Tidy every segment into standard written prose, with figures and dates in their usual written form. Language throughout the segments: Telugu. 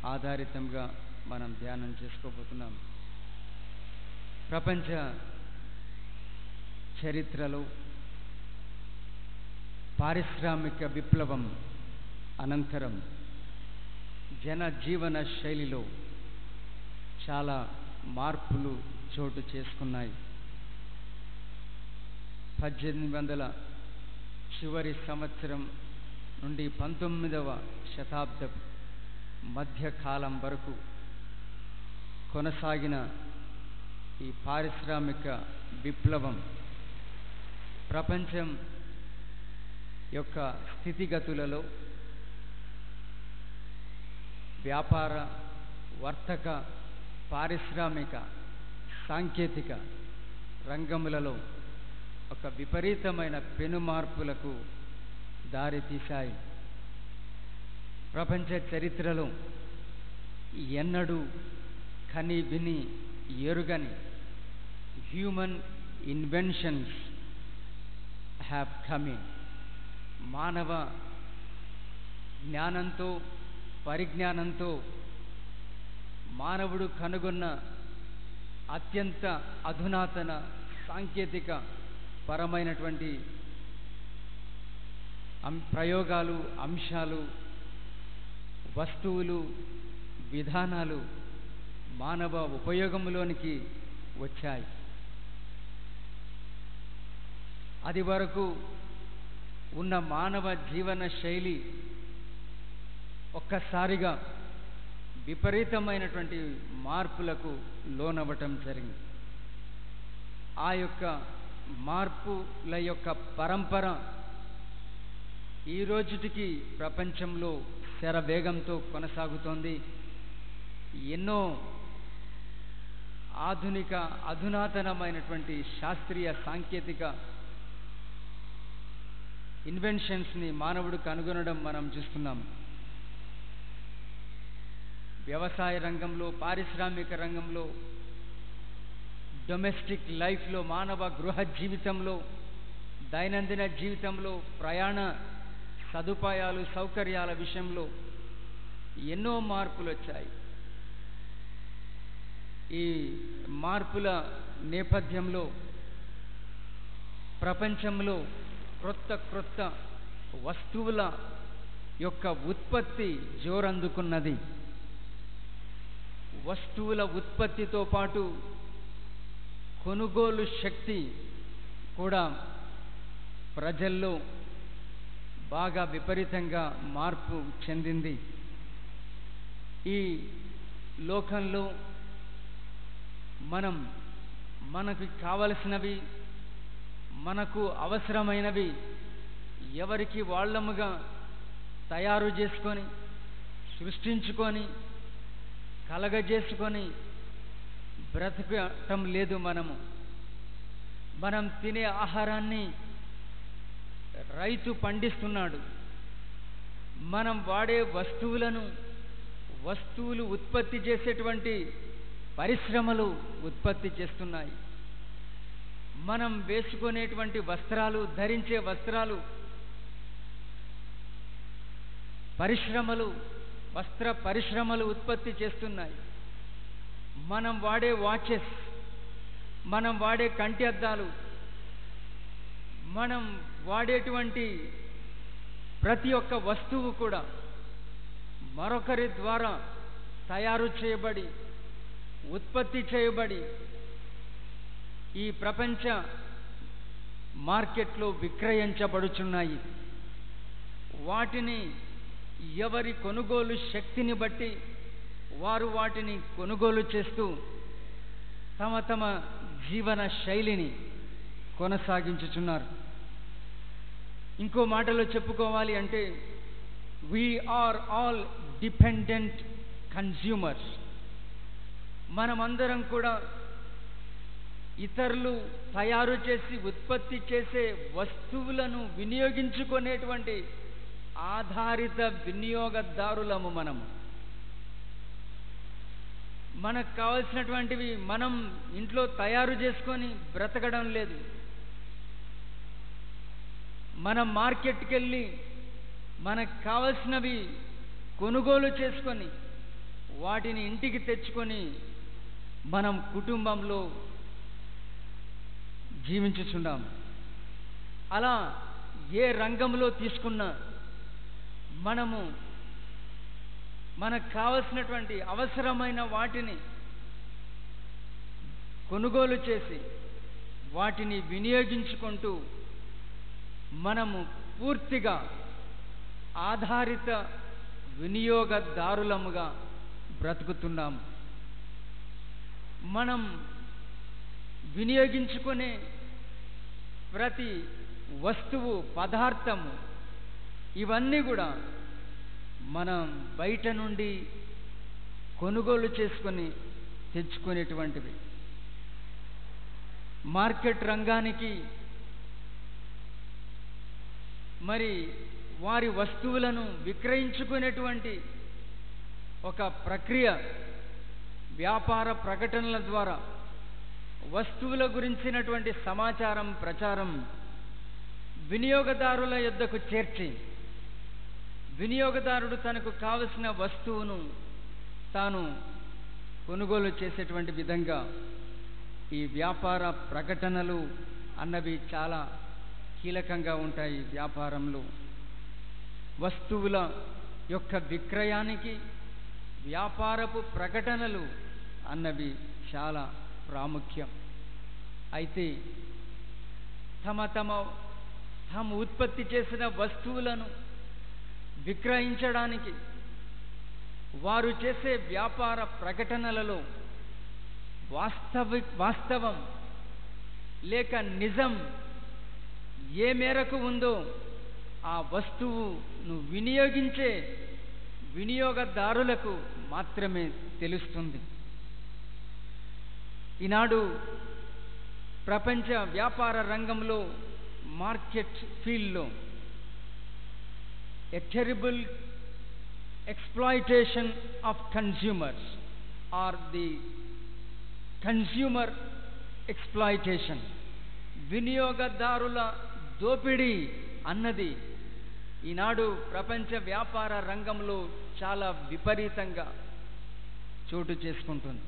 ఆధారితంగా మనం ధ్యానం చేసుకోబోతున్నాం. ప్రపంచ చరిత్రలో పారిశ్రామిక విప్లవం అనంతరం జనజీవన శైలిలో చాలా మార్పులు చోటు చేసుకున్నాయి. 1800 చివరి సంవత్సరం నుండి 19వ శతాబ్దపు మధ్యకాలం వరకు కొనసాగిన ఈ పారిశ్రామిక విప్లవం ప్రపంచం యొక్క స్థితిగతులలో వ్యాపార, వర్తక, పారిశ్రామిక, సాంకేతిక రంగములలో ఒక విపరీతమైన పెనుమార్పులకు దారితీశాయి. ప్రపంచ చరిత్రలో ఎన్నడూ కని విని ఎరుగని human inventions have come in. మానవ జ్ఞానంతో, పరిజ్ఞానంతో మానవుడు కనుగొన్న అత్యంత అధునాతన సాంకేతిక పరమైనటువంటి ప్రయోగాలు, అంశాలు, వస్తువులు, విధానాలు మానవ ఉపయోగంలోనికి వచ్చాయి. అది వరకు ఉన్న మానవ జీవన శైలి ఒక్కసారిగా విపరీతమైనటువంటి మార్పులకు లోనవ్వటం జరిగింది. ఆ యొక్క మార్పుల యొక్క పరంపర ఈ రోజుటికి ప్రపంచంలో శరవేగంతో కొనసాగుతోంది. ఎన్నో ఆధునిక, అధునాతనమైనటువంటి శాస్త్రీయ సాంకేతిక ఇన్వెన్షన్స్ని మానవుడు కనుగొనడం మనం చూస్తున్నాం. వ్యవసాయ రంగంలో, పారిశ్రామిక రంగంలో, డొమెస్టిక్ లైఫ్లో, మానవ గృహ జీవితంలో, దైనందిన జీవితంలో, ప్రయాణ సదుపాయాలు, సౌకర్యాల విషయంలో ఎన్నో మార్పులు వచ్చాయి. ఈ మార్పుల నేపథ్యంలో ప్రపంచంలో క్రొత్త వస్తువుల యొక్క ఉత్పత్తి జోరందుకున్నది. వస్తువుల ఉత్పత్తితో పాటు కొనుగోలు శక్తి కూడా ప్రజల్లో బాగా విపరీతంగా మార్పు చెందింది. ఈ లోకంలో మనకు కావలసినవి, మనకు అవసరమైనవి ఎవరికి వాళ్ళముగా తయారు చేసుకొని, సృష్టించుకొని, కలగజేసుకొని బ్రతకటం లేదు. మనం తినే ఆహారాన్ని రైతు పండిస్తున్నాడు. మనం వాడే వస్తువులు ఉత్పత్తి చేసేటువంటి పరిశ్రమలు ఉత్పత్తి చేస్తున్నాయి. మనం వేసుకునేటువంటి వస్త్రాలు, ధరించే వస్త్రాలు వస్త్ర పరిశ్రమలు ఉత్పత్తి చేస్తున్నాయి. మనం వాడే వాచెస్, మనం వాడే కంటి అద్దాలు, మనం వాడేటువంటి ప్రతి ఒక్క వస్తువు కూడా మరొకరి ద్వారా తయారు చేయబడి, ఉత్పత్తి చేయబడి ఈ ప్రపంచ మార్కెట్లో విక్రయించబడుచున్నాయి. వాటిని ఎవరి కొనుగోలు శక్తిని బట్టి వారు వాటిని కొనుగోలు చేస్తూ తమ జీవన శైలిని కొనసాగించుచున్నారు. ఇంకో మాటలో చెప్పుకోవాలి అంటే we are all dependent consumers. మనమందరం కూడా ఇతరులు తయారు చేసి ఉత్పత్తి చేసే వస్తువులను వినియోగించుకునేటువంటి ఆధారిత వినియోగదారులము. మనకు కావలసినటువంటివి మనం ఇంట్లో తయారు చేసుకొని బ్రతకడం లేదు. మనం మార్కెట్కి వెళ్ళి మనకు కావలసినవి కొనుగోలు చేసుకొని వాటిని ఇంటికి తెచ్చుకొని మనం కుటుంబంలో జీవించుచున్నాం. అలా ఏ రంగంలో తీసుకున్నా మనము మనకు కావలసినటువంటి అవసరమైన వాటిని కొనుగోలు చేసి వాటిని వినియోగించుకుంటూ మనము పూర్తిగా ఆధారిత వినియోగదారులముగా బ్రతుకుతున్నాము. మనం వినియోగించుకునే ప్రతి వస్తువు, పదార్థము ఇవన్నీ కూడా మనం బయట నుండి కొనుగోలు చేసుకొని తెచ్చుకునేటువంటివి. మార్కెట్ రంగానికి మరి వారి వస్తువులను విక్రయించుకునేటువంటి ఒక ప్రక్రియ, వ్యాపార ప్రకటనల ద్వారా వస్తువుల గురించినటువంటి సమాచారం, ప్రచారం వినియోగదారుల యొద్దకు చేర్చి వినియోగదారుడు తనకు కావలసిన వస్తువును తాను కొనుగోలు చేసేటువంటి విధంగా ఈ వ్యాపార ప్రకటనలు అన్నవి చాలా కీలకంగా ఉంటాయి. వ్యాపారంలో వస్తువుల యొక్క విక్రయానికి వ్యాపారపు ప్రకటనలు అన్నవి చాలా ప్రాముఖ్యం. అయితే తాము ఉత్పత్తి చేసిన వస్తువులను విక్రయించడానికి వారు చేసే వ్యాపార ప్రకటనలలో వాస్తవం లేక నిజం ఏ మేరకు ఉందో ఆ వస్తువును వినియోగించే వినియోగదారులకు మాత్రమే తెలుస్తుంది. ఈనాడు ప్రపంచ వ్యాపార రంగంలో, మార్కెట్ ఫీల్డ్లో a terrible exploitation of consumers or the consumer exploitation, వినియోగదారుల దోపిడీ అన్నది ఈనాడు ప్రపంచ వ్యాపార రంగంలో చాలా విపరీతంగా చోటు చేసుకుంటుంది.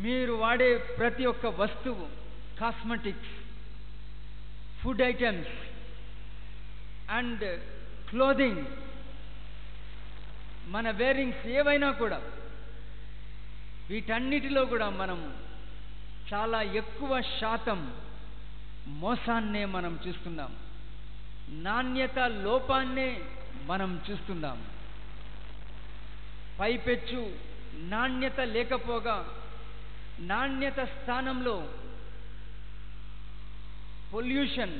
మీరు వాడే ప్రతి ఒక్క వస్తువు, cosmetics, food items and clothing, మన వేరింగ్స్ ఏవైనా కూడా వీటన్నిటిలో కూడా మనం చాలా ఎక్కువ శాతం మోసాన్నే మనం చూస్తున్నాం. నాణ్యత లోపాన్నే మనం చూస్తున్నాం. పైపెచ్చు నాణ్యత లేకపోగా నాణ్యత స్థానంలో పొల్యూషన్,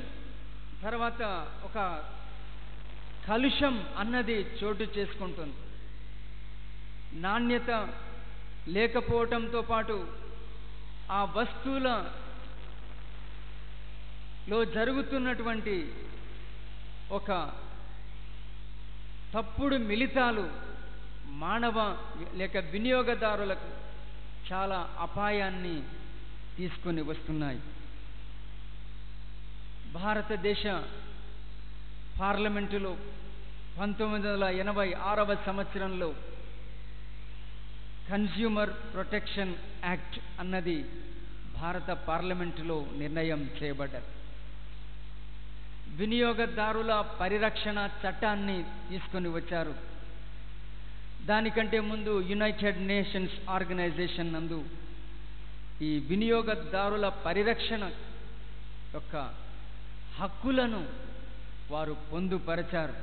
తర్వాత ఒక కలుషం అన్నది చోటు చేసుకుంటుంది. నాణ్యత లేకపోవటంతో పాటు ఆ వస్తువులలో జరుగుతున్నటువంటి ఒక తప్పుడు మిళితాలు మానవ లేక వినియోగదారులకు చాలా అపాయాన్ని తీసుకొని వస్తున్నాయి. భారతదేశ పార్లమెంటులో 1986వ సంవత్సరంలో కన్స్యూమర్ ప్రొటెక్షన్ యాక్ట్ అన్నది భారత పార్లమెంటులో నిర్ణయం చేయబడ్డది. వినియోగదారుల పరిరక్షణ చట్టాన్ని తీసుకొని వచ్చారు. దానికంటే ముందు యునైటెడ్ నేషన్స్ ఆర్గనైజేషన్ నందు ఈ వినియోగదారుల పరిరక్షణ యొక్క హక్కులను వారు పొందుపరిచారు.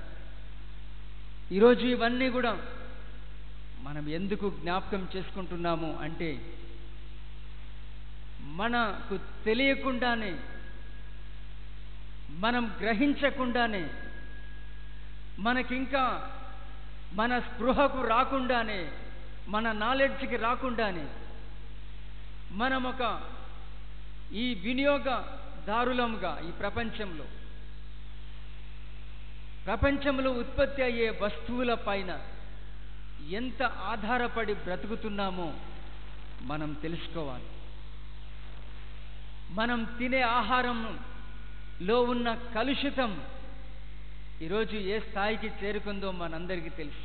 ఈరోజు ఇవన్నీ కూడా మనం ఎందుకు జ్ఞాపకం చేసుకుంటున్నాము అంటే, మనకు తెలియకుండానే, మనం గ్రహించకుండానే, మనకింకా మన స్పృహకు రాకుండానే, మన నాలెడ్జ్కి రాకుండానే మనం ఈ వినియోగదారులముగా ఈ ప్రపంచంలో ఉత్పత్తి అయ్యే వస్తువుల పైన ఎంత ఆధారపడి బ్రతుకుతున్నామో మనం తెలుసుకోవాలి. మనం తినే ఆహారంలో ఉన్న కలుషితం ఈరోజు ఏ స్థాయికి చేరుకుందో మనందరికీ తెలుసు.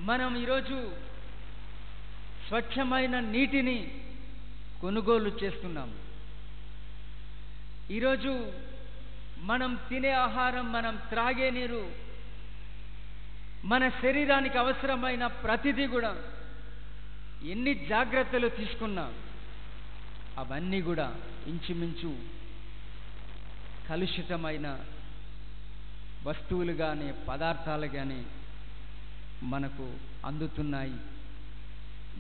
మనం ఈరోజు స్వచ్ఛమైన నీటిని కొనుగోలు చేస్తున్నాము. ఈరోజు మనం తినే ఆహారం, మనం త్రాగే నీరు, మన శరీరానికి అవసరమైన ప్రతిదీ కూడా ఎన్ని జాగ్రత్తలు తీసుకున్నా అవన్నీ కూడా ఇంచుమించు కలుషితమైన వస్తువులు కానీ పదార్థాలు కానీ మనకు అందుతున్నాయి.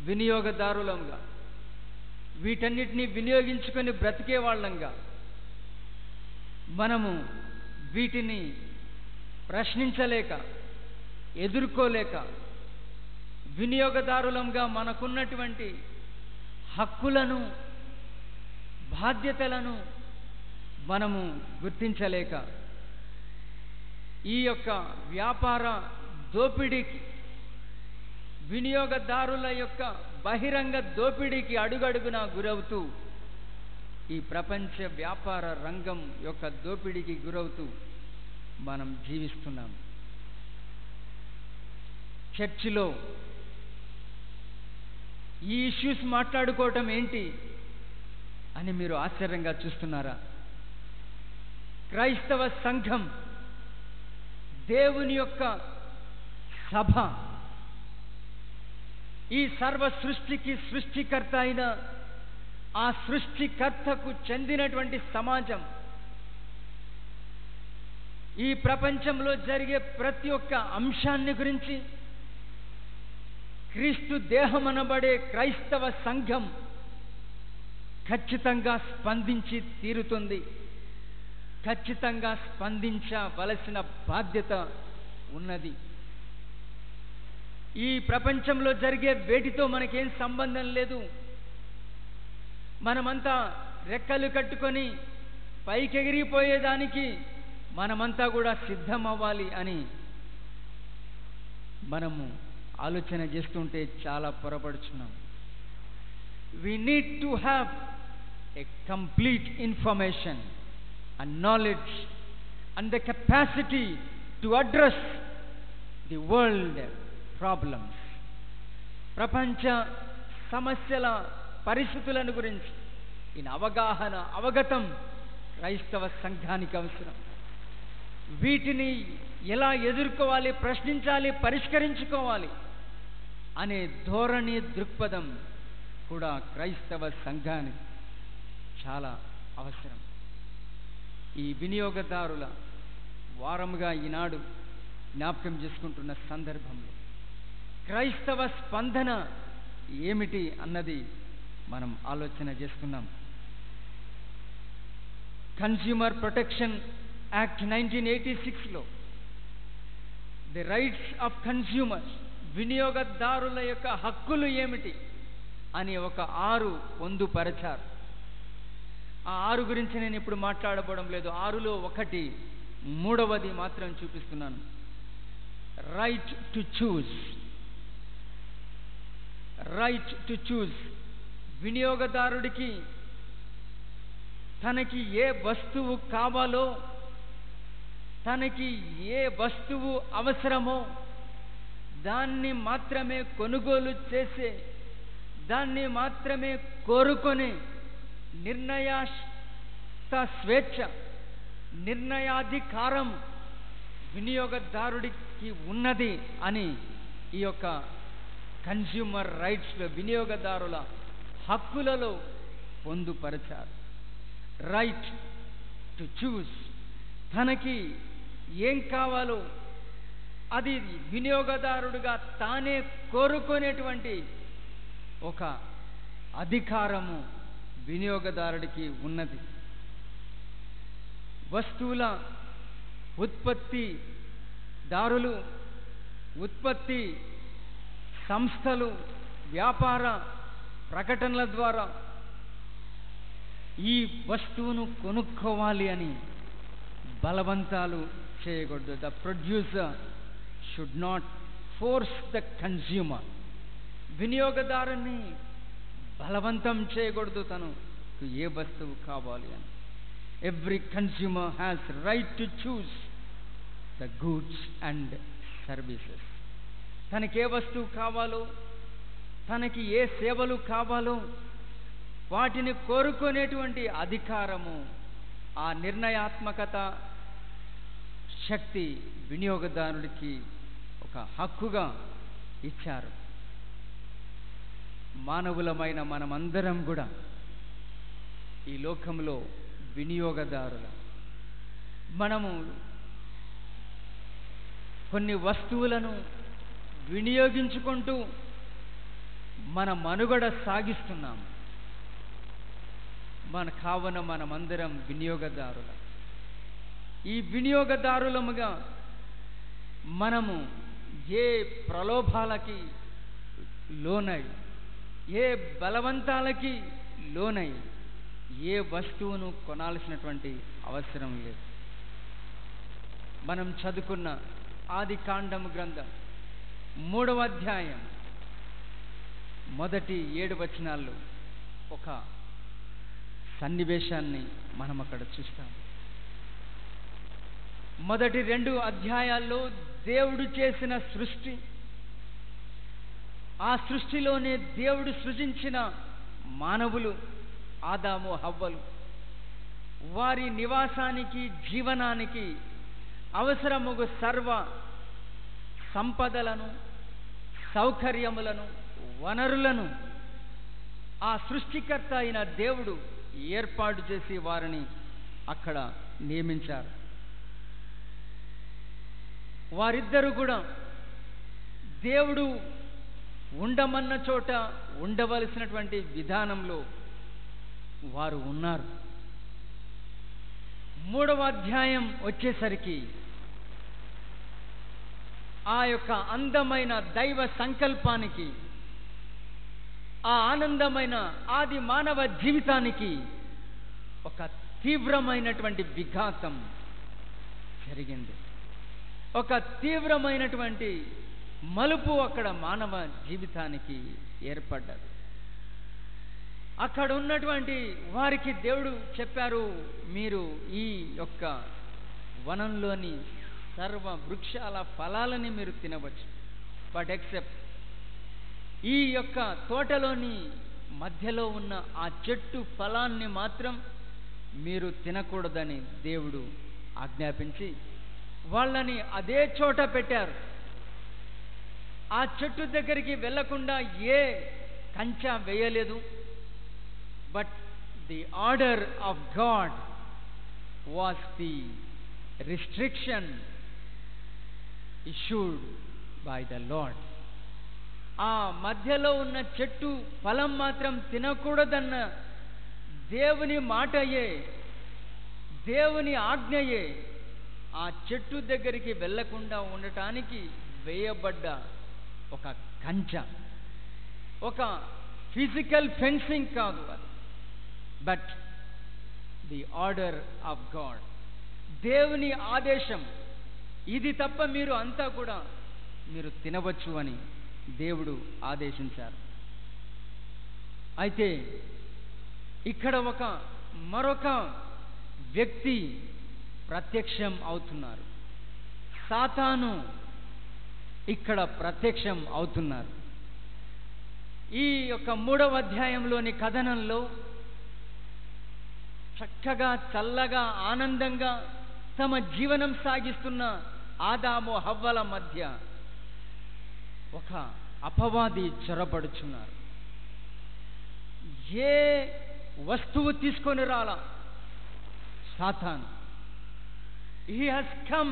వినియోగదారులంగా వీటన్నిటినీ వినియోగించుకొని బ్రతికే వాళ్ళంగా మనము వీటిని ప్రశ్నించలేక, ఎదుర్కోలేక, వినియోగదారులంగా మనకున్నటువంటి హక్కులను, బాధ్యతలను మనము గుర్తించలేక ఈ యొక్క వ్యాపార దోపిడీకి, వినియోగదారుల యొక్క బహిరంగ దోపిడీకి అడుగడుగునా గురవుతూ, ఈ ప్రపంచ వ్యాపార రంగం యొక్క దోపిడీకి గురవుతూ మనం జీవిస్తున్నాం. చర్చిలో ఈ ఇష్యూస్ మాట్లాడుకోవటం ఏంటి అని మీరు ఆశ్చర్యంగా చూస్తున్నారా? క్రైస్తవ సంఘం, దేవుని యొక్క సభ, ఈ సర్వ సృష్టికి సృష్టికర్త అయిన ఆ సృష్టికర్తకు చెందినటువంటి సమాజం, ఈ ప్రపంచంలో జరిగే ప్రతి ఒక్క అంశాన్ని గురించి క్రీస్తు దేహమనబడే క్రైస్తవ సంఘం ఖచ్చితంగా స్పందించి తీరుతుంది. ఖచ్చితంగా స్పందించవలసిన బాధ్యత ఉన్నది. ఈ ప్రపంచంలో జరిగే వేటితో మనకేం సంబంధం లేదు. మనమంతా రెక్కలు కట్టుకొని పైకెగిరిపోయేదానికి మనమంతా కూడా సిద్ధం అవ్వాలి అని మనము ఆలోచన చేస్తుంటే చాలా పొరపడుచున్నాం. We need to have a complete information and knowledge and the capacity to address the world problems. ప్రపంచ సమస్యల, పరిస్థితులను గురించి ఈ అవగతం క్రైస్తవ సంఘానికి అవసరం. వీటిని ఎలా ఎదుర్కోవాలి, ప్రశ్నించాలి, పరిష్కరించుకోవాలి అనే ధోరణి, దృక్పథం కూడా క్రైస్తవ సంఘానికి చాలా అవసరం. ఈ వినియోగదారుల వారముగా ఈనాడు జ్ఞాపకం చేసుకుంటున్న సందర్భంలో క్రైస్తవ స్పందన ఏమిటి అన్నది మనం ఆలోచన చేస్తున్నాం. కన్స్యూమర్ ప్రొటెక్షన్ యాక్ట్ 1986లో ది రైట్స్ ఆఫ్ కన్స్యూమర్స్, వినియోగదారుల యొక్క హక్కులు ఏమిటి అని ఒక 6 పొందుపరచారు. ఆ 6 గురించి నేను ఇప్పుడు మాట్లాడబోవడం లేదు. 6లో ఒకటి, 3వది మాత్రం చూపిస్తున్నాను. Right to choose. Right to choose. వినియోగదారుడికి తనకి ఏ వస్తువు కావాలో, తనకి ఏ వస్తువు అవసరమో దాన్ని మాత్రమే కొనుగోలు చేసే, దాన్ని మాత్రమే కోరుకొని స్వేచ్ఛ, నిర్ణయాధికారం వినియోగదారుడికి ఉన్నది అని ఈ యొక్క కన్స్యూమర్ రైట్స్లో, వినియోగదారుల హక్కులలో పొందుపరచారు. Right to choose. తనకి ఏం కావాలో అది వినియోగదారుడుగా తానే కోరుకునేటువంటి ఒక అధికారము వినియోగదారుడికి ఉన్నది. వస్తువుల ఉత్పత్తిదారులు, ఉత్పత్తి సంస్థలు, వ్యాపార ప్రకటనల ద్వారా ఈ వస్తువును కొనుక్కోవాలి అని బలవంతాలు చేయకూడదు. The producer should not force the consumer. వినియోగదారుని బలవంతం చేయకూడదు తనకు ఏ వస్తువు కావాలి అని. Every consumer has right to choose the goods and services. తనకి ఏ వస్తువు కావాలో, తనకి ఏ సేవలు కావాలో వాటిని కోరుకునేటువంటి అధికారము, ఆ నిర్ణయాత్మకత శక్తి వినియోగదారుడికి ఒక హక్కుగా ఇచ్చారు. మానవులమైన మనమందరం కూడా ఈ లోకంలో వినియోగదారుల. మనము కొన్ని వస్తువులను వినియోగించుకుంటూ మన మనుగడ సాగిస్తున్నాం. కావున మనమందరం వినియోగదారుల. ఈ వినియోగదారులముగా మనము ఏ ప్రలోభాలకి లోనై, ఏ బలవంతాలకి లోనై ఏ వస్తువును కొనాల్సినటువంటి అవసరం లేదు. మనం చదువుకున్న ఆదికాండము గ్రంథం 3వ అధ్యాయం మొదటి 7 వచనాల్లో ఒక సన్నివేశాన్ని మనం అక్కడ చూస్తాం. మొదటి 2 అధ్యాయాల్లో దేవుడు చేసిన సృష్టి, ఆ సృష్టిలోనే దేవుడు సృజించిన మానవులు ఆదాము హవ్వలు, వారి నివాసానికి జీవనానికి అవసరముగు సర్వ సంపదలను, సౌకర్యములను, వనరులను ఆ సృష్టికర్త అయిన దేవుడు ఏర్పాటు చేసి వారిని అక్కడ నియమించారు. వారిద్దరూ కూడా దేవుడు ఉండమన్న చోట ఉండవలసినటువంటి విధానంలో వారు ఉన్నారు. 3వ అధ్యాయం వచ్చేసరికి ఆ యొక్క అందమైన దైవ సంకల్పానికి, ఆ ఆనందమైన ఆది మానవ జీవితానికి ఒక తీవ్రమైనటువంటి విఘాతం జరిగింది. ఒక తీవ్రమైనటువంటి మలుపు అక్కడ మానవ జీవితానికి ఏర్పడ్డది. అక్కడ ఉన్నటువంటి వారికి దేవుడు చెప్పారు, మీరు ఈ యొక్క వనంలోని సర్వ వృక్షాల ఫలాలని మీరు తినవచ్చు, బట్ ఎక్సెప్ట్ ఈ యొక్క తోటలోని మధ్యలో ఉన్న ఆ చెట్టు ఫలాన్ని మాత్రం మీరు తినకూడదని దేవుడు ఆజ్ఞాపించి వాళ్ళని అదే చోట పెట్టారు. ఆ చెట్టు దగ్గరికి వెళ్లకుండా ఏ కంచె వేయలేదు. But the order of God was the restriction issued by the Lord. ఆ మధ్యలో ఉన్న చెట్టు ఫలం మాత్రం తినకూడదన్న దేవుని మాటయే, దేవుని ఆజ్ఞయే ఆ చెట్టు దగ్గరికి వెళ్లకుండా ఉండటానికి వేయబడ్డ ఒక కంచె, ఒక ఫిజికల్ ఫెన్సింగ్ కాదు అది, but the order of God, దేవుని ఆదేశం. ఇది తప్ప మీరు అంతా కూడా మీరు తినవచ్చు అని దేవుడు ఆదేశించారు. అయితే ఇక్కడ మరొక వ్యక్తి ప్రత్యక్షం అవుతున్నారు. సాతాను ఇక్కడ ప్రత్యక్షం అవుతున్నారు. ఈ యొక్క 3వ అధ్యాయంలోని కథనంలో చక్కగా, చల్లగా, ఆనందంగా తమ జీవనం సాగిస్తున్న ఆదాము హవ్వల మధ్య ఒక అపవాది చొరబడుచున్నారు. ఏ వస్తువు తీసుకొని రాలా సాతాను. He has come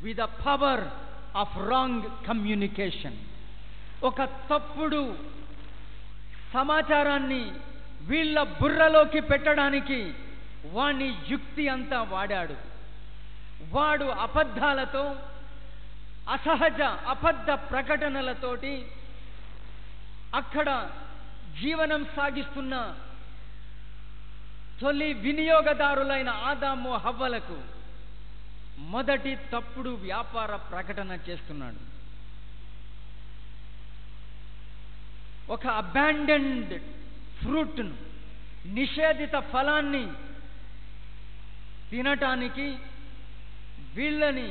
with the power of wrong communication. ఒక తప్పుడు సమాచారాన్ని వీళ్ళ బుర్రలోకి పెట్టడానికి వాని యుక్తి అంతా వాడాడు. వాడు అబద్ధాలతో, అసహజ అబద్ధ ప్రకటనలతోటి అక్కడ జీవనం సాగిస్తున్న తొలి వినియోగదారులైన ఆదాము హవ్వలకు మొదటి తప్పుడు వ్యాపార ప్రకటన చేస్తున్నాడు. ఒక అబాండన్డ్ ఫ్రూట్ను, నిషేధిత ఫలాన్ని తినటానికి వీళ్ళని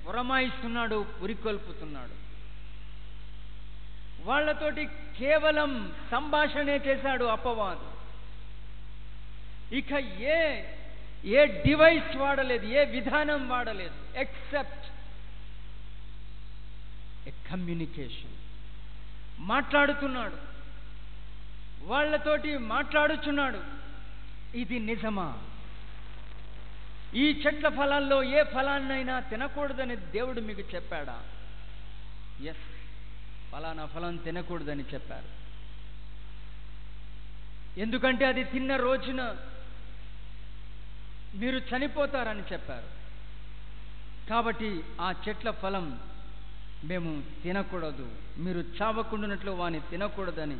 పురమాయిస్తున్నాడు, పురికొల్పుతున్నాడు. వాళ్ళతోటి కేవలం సంభాషణే చేశాడు అపవాది. ఇక ఏ డివైస్ వాడలేదు, ఏ విధానం వాడలేదు, ఎక్సెప్ట్ ఏ కమ్యూనికేషన్. మాట్లాడుతున్నాడు, వాళ్ళతోటి మాట్లాడుచున్నాడు. ఇది నిజమా? ఈ చెట్ల ఫలాల్లో ఏ ఫలాన్నైనా తినకూడదని దేవుడు మీకు చెప్పాడా? ఎస్, ఫలానా ఫలం తినకూడదని చెప్పారు. ఎందుకంటే అది తిన్న రోజున మీరు చనిపోతారని చెప్పారు. కాబట్టి ఆ చెట్ల ఫలం మేము తినకూడదు, మీరు చావకుండానట్లు వాని తినకూడదని,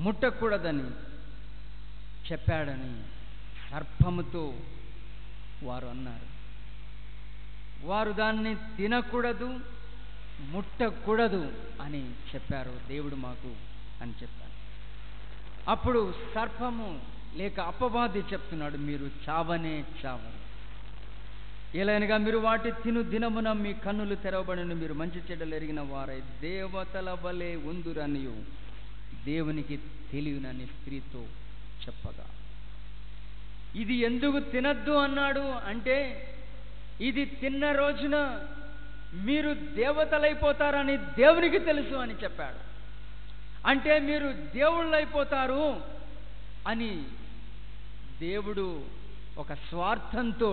ముట్టకూడదని చెప్పాడని సర్పముతో వారు అన్నారు. వారు దాన్ని తినకూడదు, ముట్టకూడదు అని చెప్పారు దేవుడు మాకు అని చెప్పారు. అప్పుడు సర్పము లేక అపవాది చెప్తున్నాడు, మీరు చావనే చావరు. ఎలాగనగా మీరు వాటి తిను దినమున మీ కన్నులు తెరవబడిన, మీరు మంచి చెడ్డలు ఎరిగిన వారై దేవతల వలె ఉందురనియు దేవునికి తెలియనని స్త్రీతో చెప్పగా. ఇది ఎందుకు తినద్దు అన్నాడు అంటే, ఇది తిన్న రోజున మీరు దేవతలైపోతారని దేవునికి తెలుసు అని చెప్పాడు. అంటే మీరు దేవుళ్ళైపోతారు అని దేవుడు ఒక స్వార్థంతో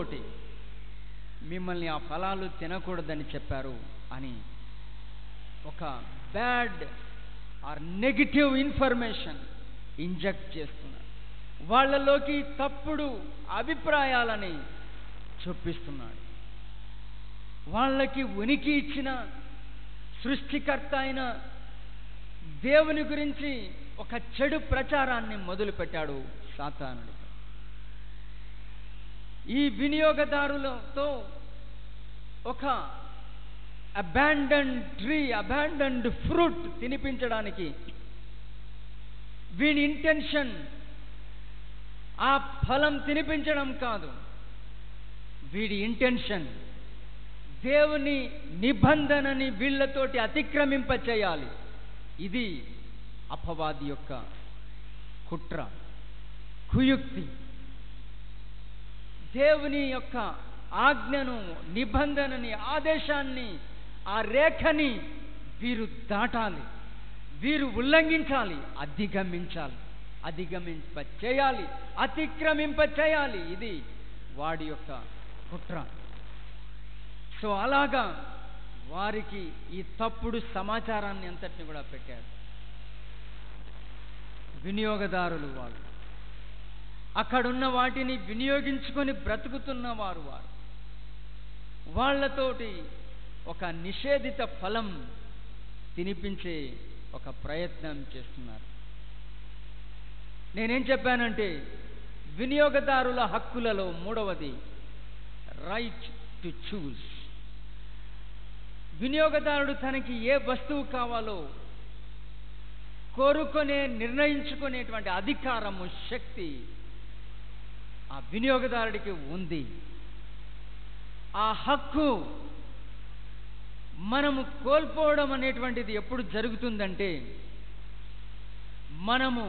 మిమ్మల్ని ఆ ఫలాలు తినకూడదని చెప్పారు అని ఒక bad or negative information inject చేస్తున్నారు. వాళ్ళలోకి తప్పుడు అభిప్రాయాలని చొప్పిస్తున్నాడు. వాళ్ళకి ఉనికి ఇచ్చిన సృష్టికర్త అయిన దేవుని గురించి ఒక చెడు ప్రచారాన్ని మొదలుపెట్టాడు సాతానుడు. ఈ వినియోగదారులతో ఒక అబాండన్డ్ ట్రీ, అబాండన్డ్ ఫ్రూట్ తినిపించడానికి వీని ఇంటెన్షన్ ఆ ఫలం తినిపించడం కాదు. వీడి ఇంటెన్షన్ దేవుని నిబంధనని వీళ్ళతోటి అతిక్రమింప చేయాలి. ఇది అపవాది యొక్క కుట్ర, కుయుక్తి. దేవుని యొక్క ఆజ్ఞను, నిబంధనని, ఆదేశాన్ని, ఆ రేఖని వీరు దాటాలి, వీరు ఉల్లంఘించాలి, అధిగమింప చేయాలి, అతిక్రమింప చేయాలి. ఇది వాడి యొక్క కుట్ర. సో అలాగా వారికి ఈ తప్పుడు సమాచారాన్ని అంతటిని కూడా పెట్టాడు. వినియోగదారులు వాళ్ళు అక్కడున్న వాటిని వినియోగించుకొని బ్రతుకుతున్న వారు వాళ్ళతోటి ఒక నిషేధిత ఫలం తినిపించే ఒక ప్రయత్నం చేస్తున్నారు. నేనేం చెప్పానంటే, వినియోగదారుల హక్కులలో మూడవది రైట్ టు చూస్. వినియోగదారుడు తనకి ఏ వస్తువు కావాలో నిర్ణయించుకునేటువంటి అధికారము, శక్తి ఆ వినియోగదారుడికి ఉంది. ఆ హక్కు మనము కోల్పోవడం అనేటువంటిది ఎప్పుడు జరుగుతుందంటే, మనము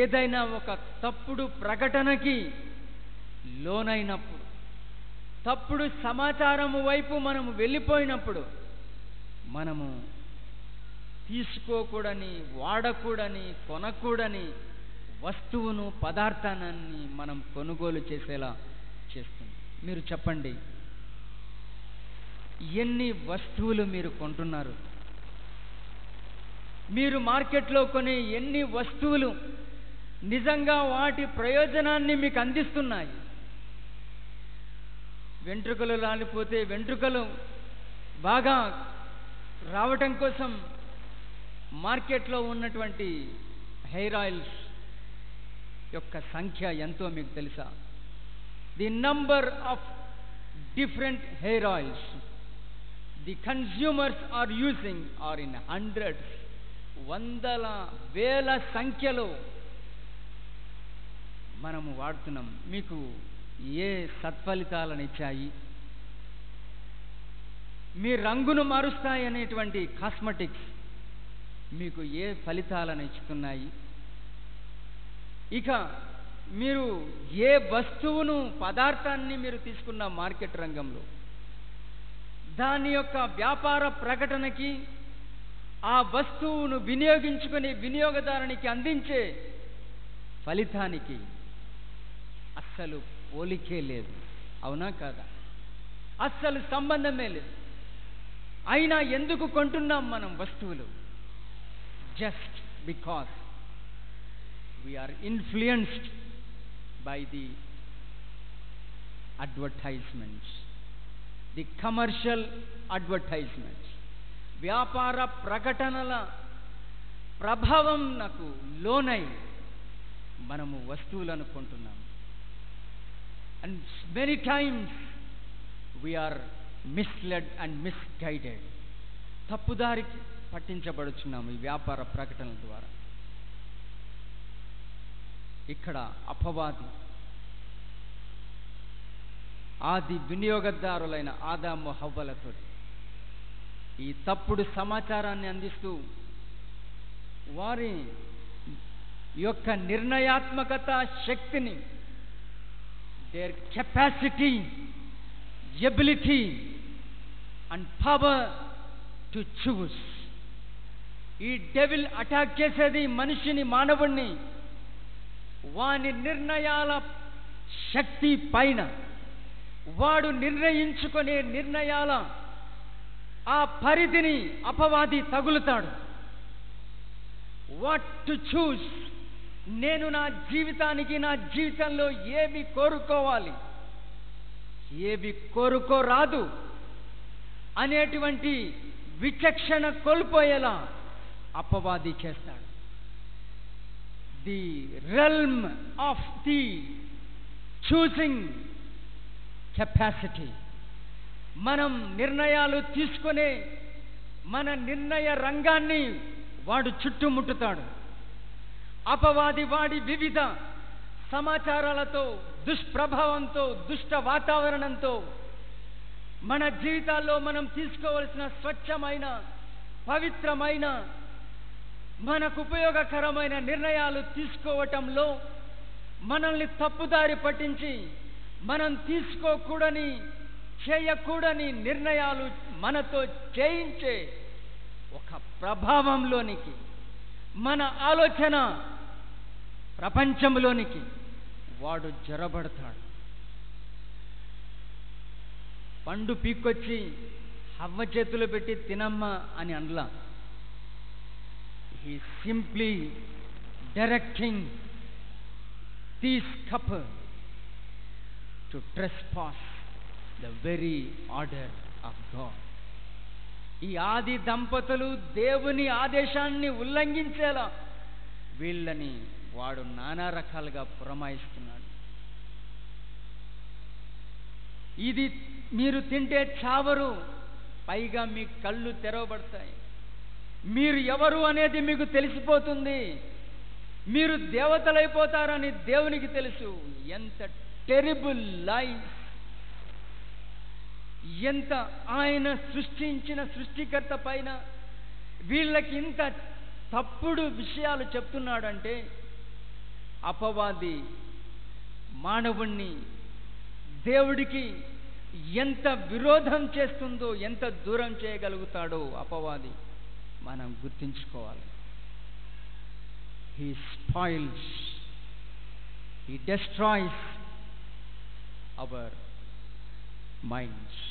ఏదైనా ఒక తప్పుడు ప్రకటనకి లోనైనప్పుడు, తప్పుడు సమాచారము వైపు మనము వెళ్ళిపోయినప్పుడు, మనము తీసుకోకూడని, వాడకూడని, కొనకూడని వస్తువును, పదార్థాన్ని మనం కొనుగోలు చేసేలా చేస్తుంది. మీరు చెప్పండి, ఎన్ని వస్తువులు మీరు కొంటున్నారు? మీరు మార్కెట్లో కొనే ఎన్ని వస్తువులు నిజంగా వాటి ప్రయోజనాన్ని మీకు అందిస్తున్నాయి? వెంట్రుకలు రాలిపోతే వెంట్రుకలు బాగా రావటం కోసం మార్కెట్లో ఉన్నటువంటి హెయిర్ ఆయిల్స్ యొక్క సంఖ్య ఎంతో మీకు తెలుసా? The number of different hair oils the consumers are using are in hundreds, వందల వేల సంఖ్యలో మనము వాడుతున్నాం. మీకు ఏ సత్ఫలితాలను ఇచ్చాయి? మీ రంగును మారుస్తాయి అనేటువంటి కాస్మెటిక్స్ మీకు ఏ ఫలితాలను ఇస్తున్నాయి? ఇక మీరు ఏ వస్తువును, పదార్థాన్ని మీరు తీసుకున్న మార్కెట్ రంగంలో దాని యొక్క వ్యాపార ప్రకటనకి, ఆ వస్తువును వినియోగించుకుని వినియోగదారునికి అందించే ఫలితానికి అస్సలు పోలికే లేదు. అవునా కాదా? అస్సలు సంబంధమే లేదు. అయినా ఎందుకు కొంటున్నాం మనం వస్తువులు? Just because we are influenced by the advertisements, the commercial advertisements. వ్యాపార ప్రకటనల ప్రభావం నాకు లోనై మనము వస్తువులను కొంటున్నాము. And many times we are misled and misguided. తప్పుదారికి పట్టించబడుచున్నాము ఈ వ్యాపార ప్రకటనల ద్వారా. ఇక్కడ అపవాది ఆది వినియోగదారులైన ఆదాము హవ్వలతో ఈ తప్పుడు సమాచారాన్ని అందిస్తూ వారి యొక్క నిర్ణయాత్మకత శక్తిని, there capacity, ability and power to choose. ఈ డెవిల్ అటాక్ చేసేది మనిషిని, మానవుణ్ణి వాని నిర్ణయాల శక్తి పైన, వాడు నిర్ణయించుకునే నిర్ణయాల ఆ పరిధిని అపవాది తగులుతాడు. వాట్ టు చూస్, నేను నా జీవితానికి, నా జీవితంలో ఏవి కోరుకోవాలి, ఏవి కోరుకోరాదు అనేటువంటి విచక్షణ కోల్పోయేలా అపవాది చేస్తాడు. The realm of the choosing capacity, మనం నిర్ణయాలు తీసుకునే మన నిర్ణయ రంగాన్ని వాడు చుట్టుముట్టుతాడు. అపవాది వాడి వివిధ సమాచారాలతో, దుష్ప్రభావంతో, దుష్ట వాతావరణంతో మన జీవితాల్లో మనం తీసుకోవలసిన స్వచ్ఛమైన, పవిత్రమైన, మనకు ఉపయోగకరమైన నిర్ణయాలు తీసుకోవటంలో మనల్ని తప్పుదారి పట్టించి, మనం తీసుకోకూడని, చేయకూడని నిర్ణయాలు మనతో చేయించే ఒక ప్రభావంలోనికి, మన ఆలోచన ప్రపంచంలోనికి వాడు జొరబడతాడు. పండు పీక్కొచ్చి హవ్వ చేతులు పెట్టి తినమ్మా అని అనలా. He simply directing this couple to trespass the very order of God. ఈ ఆది దంపతులు దేవుని ఆదేశాన్ని ఉల్లంఘించేలా వీళ్ళని వాడు నానా రకాలుగా పురమాయిస్తున్నాడు. ఇది మీరు తింటే చావరు, పైగా మీ కళ్ళు తెరవబడతాయి, మీరు ఎవరు అనేది మీకు తెలిసిపోతుంది, మీరు దేవతలైపోతారని దేవునికి తెలుసు. ఎంత టెరిబుల్ లైఫ్! ఎంత ఆయన సృష్టించిన సృష్టికర్త పైన వీళ్ళకి ఇంత తప్పుడు విషయాలు చెప్తున్నాడంటే, అపవాది మానవుణ్ణి దేవుడికి ఎంత విరోధం చేస్తుందో, ఎంత దూరం చేయగలుగుతాడో అపవాది మనం గుర్తించుకోవాలి. He spoils, he destroys our minds,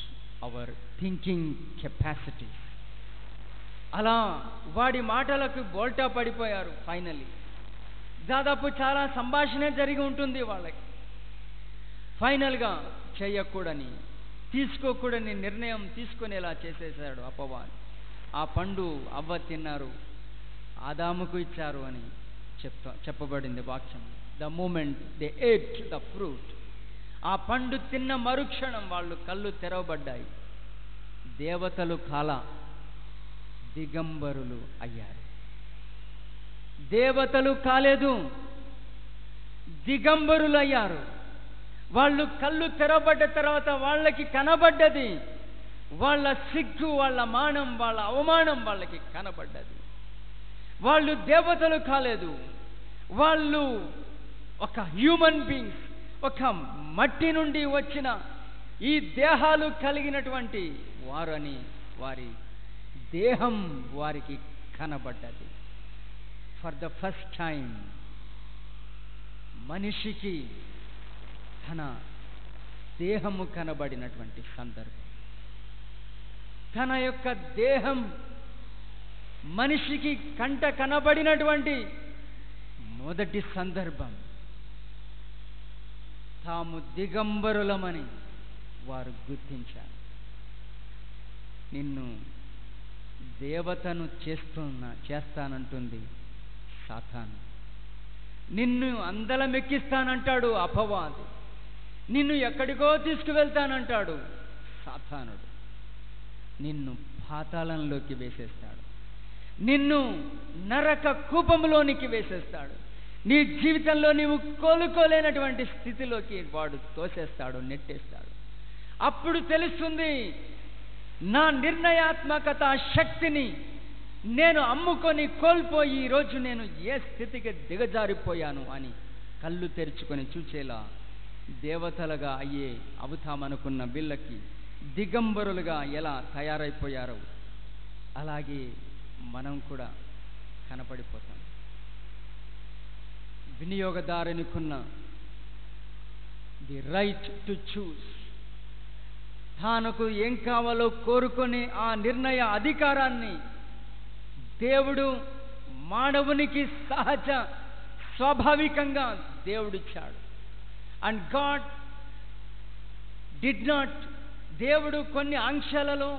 our thinking capacity. అలా వాడి మాటలకు బోల్టా పడిపోయారు. ఫైనలీ దాదాపు చాలా సంభాషణ జరిగి ఉంటుంది వాళ్ళకి. ఫైనల్గా చేయకూడని, తీసుకోకూడని నిర్ణయం తీసుకునేలా చేసేసాడు అపవాది. ఆ పండు అవ్వ తిన్నారు, ఆదాముకు ఇచ్చారు అని చెప్పబడింది వాక్యం. The moment they ate the fruit, ఆ పండు తిన్న మరుక్షణం వాళ్ళు కళ్ళు తెరవబడ్డాయి. దేవతలు కాల దిగంబరులు అయ్యారు. దేవతలు కాలేదు, దిగంబరులు అయ్యారు. వాళ్ళు కళ్ళు తెరవబడ్డ తర్వాత వాళ్ళకి కనబడ్డది వాళ్ళ సిగ్గు, వాళ్ళ మానం, వాళ్ళ అవమానం వాళ్ళకి కనబడ్డది. వాళ్ళు దేవతలు కాలేదు, వాళ్ళు ఒక హ్యూమన్ బీయింగ్స్, ఒక మట్టి నుండి వచ్చిన ఈ దేహాలు కలిగినటువంటి వారని వారి దేహం వారికి కనబడ్డది. ఫర్ ద ఫస్ట్ టైం మనిషికి తన దేహము కనబడినటువంటి సందర్భం. తన యొక్క దేహం మనిషికి కంట కనబడినటువంటి మొదటి సందర్భం. తాము దిగంబరులమని వారు గుర్తించారు. నిన్ను దేవతను చేస్తానంటుంది సాతాను. నిన్ను అందలమెక్కిస్తానంటాడు అపవాది. నిన్ను ఎక్కడికో తీసుకువెళ్తానంటాడు సాతానుడు. నిన్ను పాతాళంలోకి వేసేస్తాడు, నిన్ను నరక కూపంలోనికి వేసేస్తాడు. నీ జీవితంలో నీవు కోలుకోలేనటువంటి స్థితిలోకి వాడు తోసేస్తాడు, నెట్టేస్తాడు. అప్పుడు తెలుస్తుంది, నా నిర్ణయాత్మకత శక్తిని నేను అమ్ముకొని కోల్పోయి ఈరోజు నేను ఏ స్థితికి దిగజారిపోయాను అని కళ్ళు తెరుచుకొని చూచేలా దేవతలుగా అయ్యే అవుతామనుకున్న వీళ్ళకి దిగంబరులుగా ఎలా తయారైపోయారో అలాగే మనం కూడా కనపడిపోతాం. వినియోగదారునికున్న ది రైట్ టు చూస్, తానుకు ఏం కావాలో కోరుకొని ఆ నిర్ణయ అధికారాన్ని దేవుడు మానవునికి సహజ స్వాభావికంగా దేవుడిచ్చాడు. అండ్ గాడ్ డిడ్ నాట్, దేవుడు కొన్ని ఆంక్షలలో,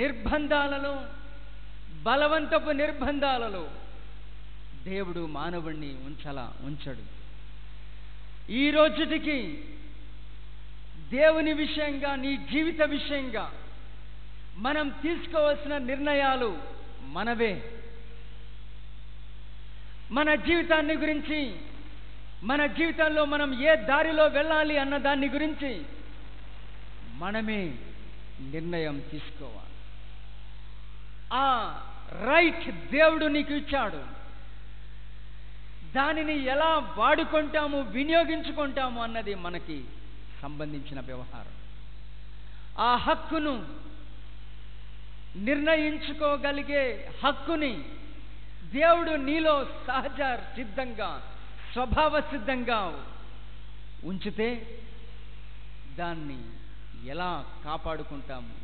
నిర్బంధాలలో, బలవంతపు నిర్బంధాలలో దేవుడు మానవుణ్ణి ఉంచడు. ఈ రోజుటికి దేవుని విషయంగా, నీ జీవిత విషయంగా మనం తీసుకోవాల్సిన నిర్ణయాలు మనవే. మన జీవితాన్ని గురించి, మన జీవితంలో మనం ఏ దారిలో వెళ్ళాలి అన్న దాన్ని గురించి మనమే నిర్ణయం తీసుకోవాలి. ఆ రైట్ దేవుడు నీకు ఇచ్చాడు. దానిని ఎలా వాడుకుంటాము, వినియోగించుకుంటాము అన్నది మనకి సంబంధించిన వ్యవహారం. ఆ హక్కును నిర్ణయించుకోగలిగే హక్కుని దేవుడు నీలో సహజ సిద్ధంగా, స్వభావ సిద్ధంగా ఉంచితే దాన్ని ఎలా కాపాడుకుంటాము,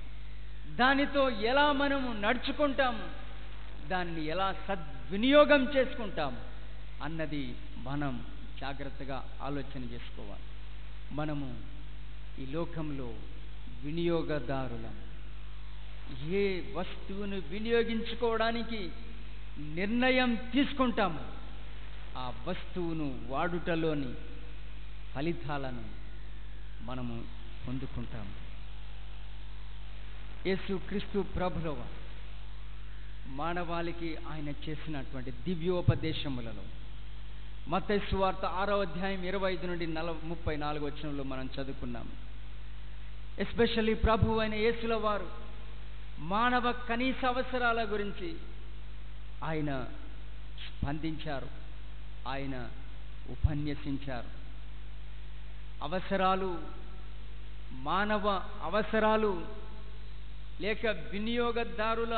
దానితో ఎలా మనము నడుచుకుంటాము, దాన్ని ఎలా సద్వినియోగం చేసుకుంటాము అన్నది మనం జాగ్రత్తగా ఆలోచన చేసుకోవాలి. మనము ఈ లోకంలో వినియోగదారులం. ఏ వస్తువును వినియోగించుకోవడానికి నిర్ణయం తీసుకుంటాము, ఆ వస్తువును వాడుటలోని ఫలితాలను మనము పొందుకుంటాము. యేసుక్రీస్తు ప్రభుల మానవాళికి ఆయన చేసినటువంటి దివ్యోపదేశములలో మత్తయి సువార్త 6వ అధ్యాయం 25 నుండి 34 వచనంలో మనం చదువుకున్నాము. ఎస్పెషల్లీ ప్రభు అయిన యేసుల వారు మానవ కనీస అవసరాల గురించి ఆయన స్పందించారు, ఆయన ఉపన్యసించారు. అవసరాలు, మానవ అవసరాలు లేక వినియోగదారుల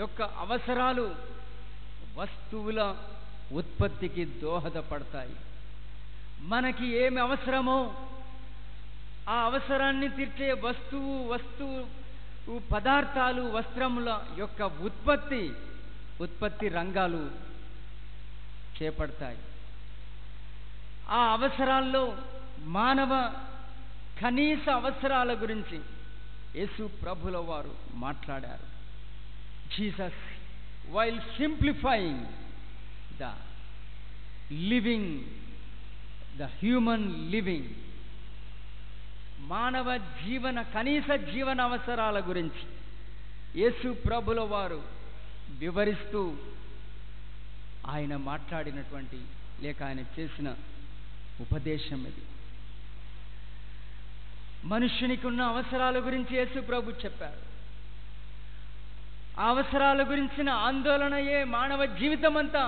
యొక్క అవసరాలు వస్తువుల ఉత్పత్తికి దోహదపడతాయి. మనకి ఏమి అవసరమో ఆ అవసరాన్ని తీర్చే వస్తువు పదార్థాలు, వస్త్రముల యొక్క ఉత్పత్తి రంగాలు చేపడతాయి. ఆ అవసరాల్లో మానవ కనీస అవసరాల గురించి యేసు ప్రభుల వారు మాట్లాడారు. Jesus while simplifying the human living, మానవ కనీస జీవన అవసరాల గురించి యేసు ప్రభుల వారు వివరిస్తూ ఆయన మాట్లాడినటువంటి లేక ఆయన చేసిన ఉపదేశం ఇది. మనుష్యునికి ఉన్న అవసరాల గురించి యేసు ప్రభు చెప్పారు. ఆ అవసరాల గురించిన ఆందోళనయే మానవ జీవితం అంతా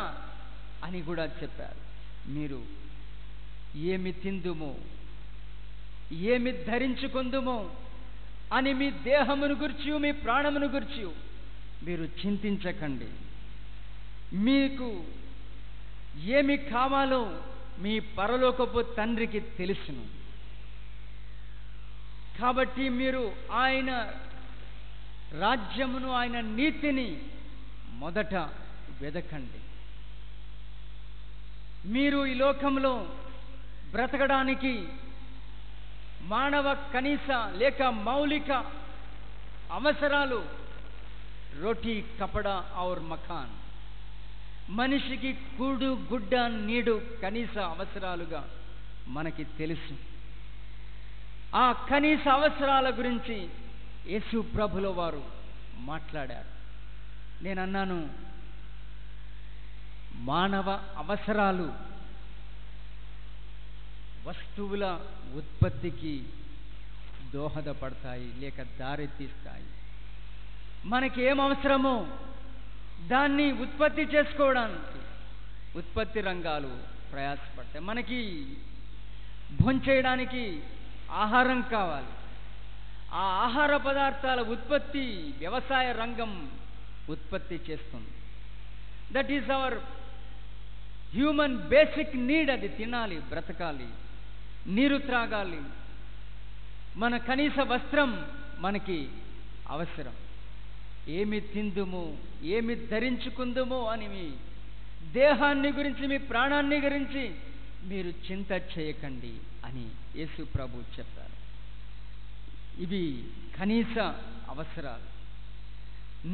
అని కూడా చెప్పారు. మీరు ఏమి తిందుమో, ఏమి ధరించుకుందుమో అని మీ దేహమును గురించి, మీ ప్రాణమును గురించి మీరు చింతించకండి. మీకు ఏమి కావాలో మీ పరలోకపు తండ్రికి తెలుసును. కాబట్టి మీరు ఆయన రాజ్యమును, ఆయన నీతిని మొదట వెదకండి. మీరు ఈ లోకంలో బ్రతకడానికి మానవ కనీస లేక మౌలిక అవసరాలు రోటీ, కపడా ఔర్ మకాన్, మనిషికి కూడు, గుడ్డ, నీడు కనీస అవసరాలుగా మనకి తెలుసు. ఆ కనీస అవసరాల గురించి యేసు ప్రభుల వారు మాట్లాడారు. నేను అన్నాను, మానవ అవసరాలు వస్తువుల ఉత్పత్తికి దోహదపడతాయి లేక దారి తీస్తాయి. మనకి ఏం అవసరమో దాన్ని ఉత్పత్తి చేసుకోవడానికి ఉత్పత్తి రంగాలు ప్రయాసపడతాయి. మనకి భోంచేయడానికి ఆహారం కావాలి. ఆ ఆహార పదార్థాల ఉత్పత్తి వ్యవసాయ రంగం ఉత్పత్తి చేస్తుంది. That is our human basic need. అది తినాలి, బ్రతకాలి, నీరు త్రాగాలి, మన కనీస వస్త్రం మనకి అవసరం. ఏమి తిందుము, ఏమి ధరించుకుందుమో అని మీ దేహాన్ని గురించి, మీ ప్రాణాన్ని గురించి మీరు చింత చేయకండి అని యేసు ప్రభు చెప్పారు. ఇవి కనీస అవసరాలు.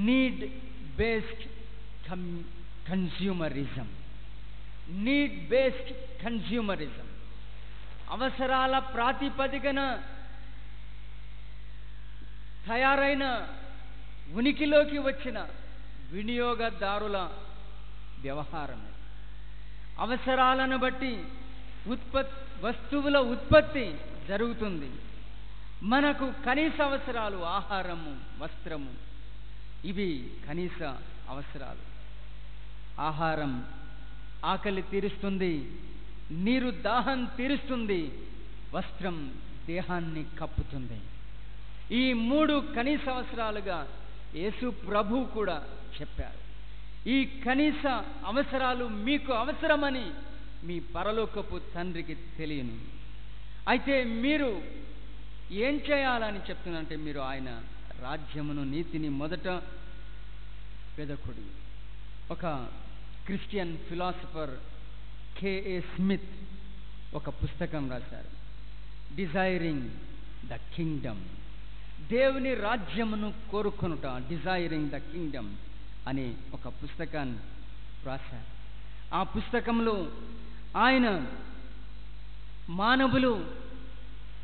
Need based consumerism. Need based consumerism. అవసరాల ప్రాతిపదికన తయారైన, ఉనికిలోకి వచ్చిన వినియోగదారుల వ్యవహారమే. అవసరాలను బట్టి వస్తువుల ఉత్పత్తి జరుగుతుంది. మనకు కనీస అవసరాలు ఆహారము, వస్త్రము, ఇవి కనీస అవసరాలు. ఆహారం ఆకలి తీరుస్తుంది, నీరు దాహం తీరుస్తుంది, వస్త్రం దేహాన్ని కప్పుతుంది. ఈ మూడు కనీస అవసరాలుగా యేసు ప్రభు కూడా చెప్పారు. ఈ కనీస అవసరాలు మీకు అవసరమని మీ పరలోకపు తండ్రికి తెలియను. అయితే మీరు ఏం చేయాలని చెప్తున్నారంటే, మీరు ఆయన రాజ్యమును, నీతిని మొదట వెదకుడి. ఒక క్రిస్టియన్ ఫిలాసఫర్ K.A. స్మిత్ ఒక పుస్తకం రాశారు, డిజైరింగ్ ద కింగ్డమ్. దేవుని రాజ్యమును కోరుకొనుట, డిజైరింగ్ ద కింగ్డమ్ అనే ఒక పుస్తకాన్ని రాశారు. ఆ పుస్తకంలో ఆయన మానవులు